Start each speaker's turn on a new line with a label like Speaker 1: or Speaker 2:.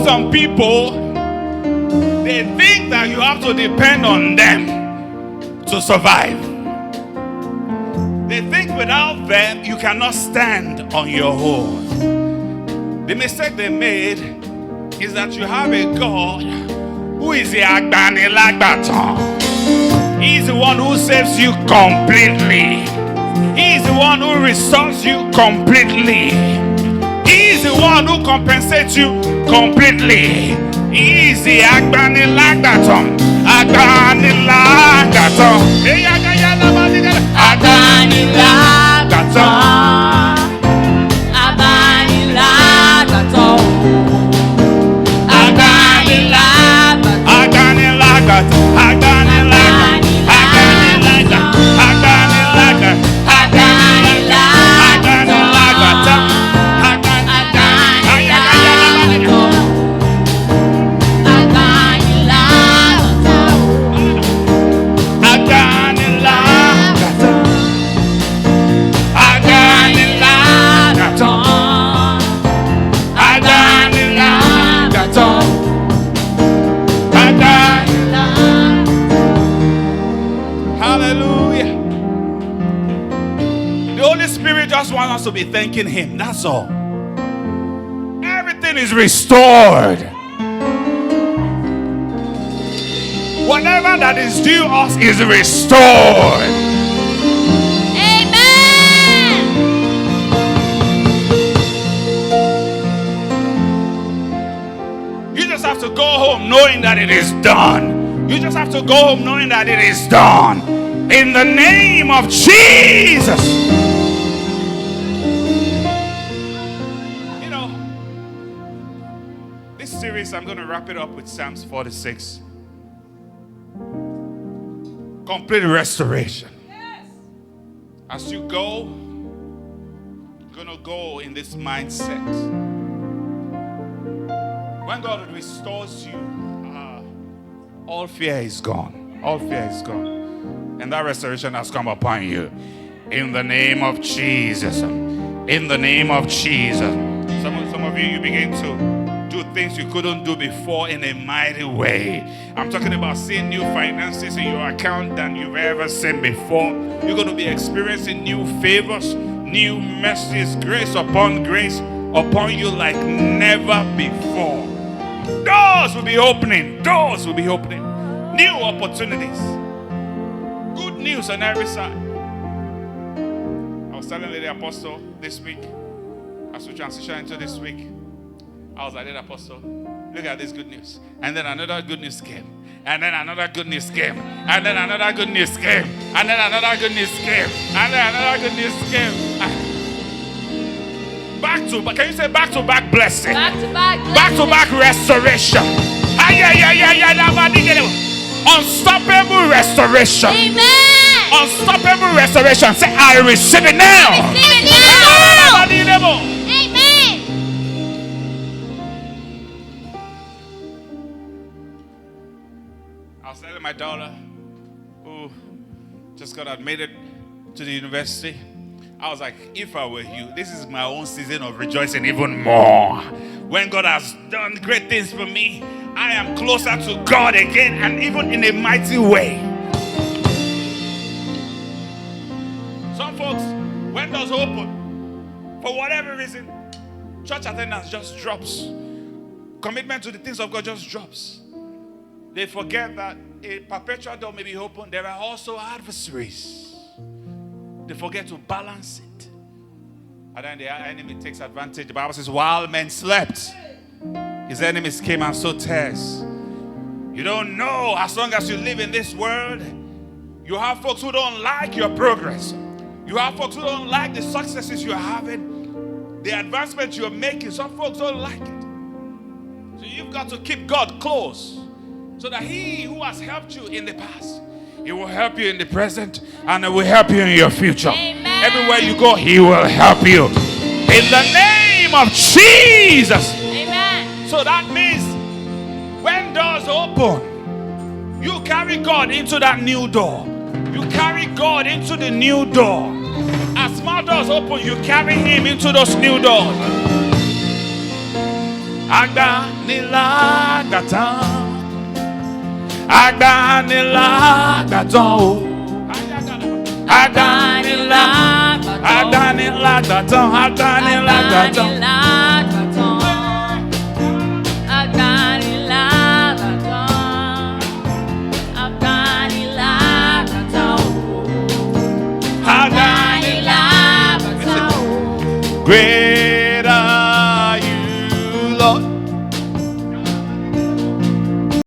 Speaker 1: some people, they think that you have to depend on them to survive. They think without them you cannot stand on your own. The mistake they made is that you have a God who is the Agbanilagbatan. He's the one who saves you completely. He's the one who restores you completely. He's the one who compensates you completely. He's the Agbanilagbatan. Agbanilagbatan. Agbanilagbatan. Want us to be thanking him. That's all. Everything is restored. Whatever that is due us is restored.
Speaker 2: Amen.
Speaker 1: You just have to go home knowing that it is done. You just have to go home knowing that it is done. In the name of Jesus. I'm going to wrap it up with Psalms 46. Complete restoration. Yes. As you go, you're going to go in this mindset. When God restores you, all fear is gone. All fear is gone. And that restoration has come upon you. In the name of Jesus. In the name of Jesus. Some of you begin to do things you couldn't do before in a mighty way. I'm talking about seeing new finances in your account than you've ever seen before. You're going to be experiencing new favors, new mercies, grace upon you like never before. Doors will be opening. Doors will be opening. New opportunities. Good news on every side. I was telling Lady Apostle this week, as we transition into this week, I was like, Apostle, look at this good news. And then another good news came. And then another good news came. And then another good news came. And then another good news came. And then another good news came. Back to back. Can you say back to back blessing?
Speaker 2: Back to back blessing.
Speaker 1: Back to back restoration. Unstoppable restoration.
Speaker 2: Amen.
Speaker 1: Unstoppable restoration. Say, I receive it now.
Speaker 2: I receive it now. Amen.
Speaker 1: I was telling my daughter, who just got admitted to the university, I was like, if I were you, this is my own season of rejoicing even more. When God has done great things for me, I am closer to God again, and even in a mighty way. Some folks, when doors open, for whatever reason, church attendance just drops. Commitment to the things of God just drops. They forget that a perpetual door may be open. There are also adversaries. They forget to balance it. And then the enemy takes advantage. The Bible says, while men slept, his enemies came and sowed tares. You don't know, as long as you live in this world, you have folks who don't like your progress. You have folks who don't like the successes you're having, the advancement you're making. Some folks don't like it. So you've got to keep God close, so that he who has helped you in the past, he will help you in the present, and he will help you in your future.
Speaker 2: Amen.
Speaker 1: Everywhere you go, he will help you. In the name of Jesus.
Speaker 2: Amen.
Speaker 1: So that means when doors open, you carry God into that new door. You carry God into the new door. As small doors open, you carry him into those new doors. Agbanilagbatan. Agbanilagbatan. Oh. Agbanilagbatan. Agbanilagbatan. Agbanilagbatan.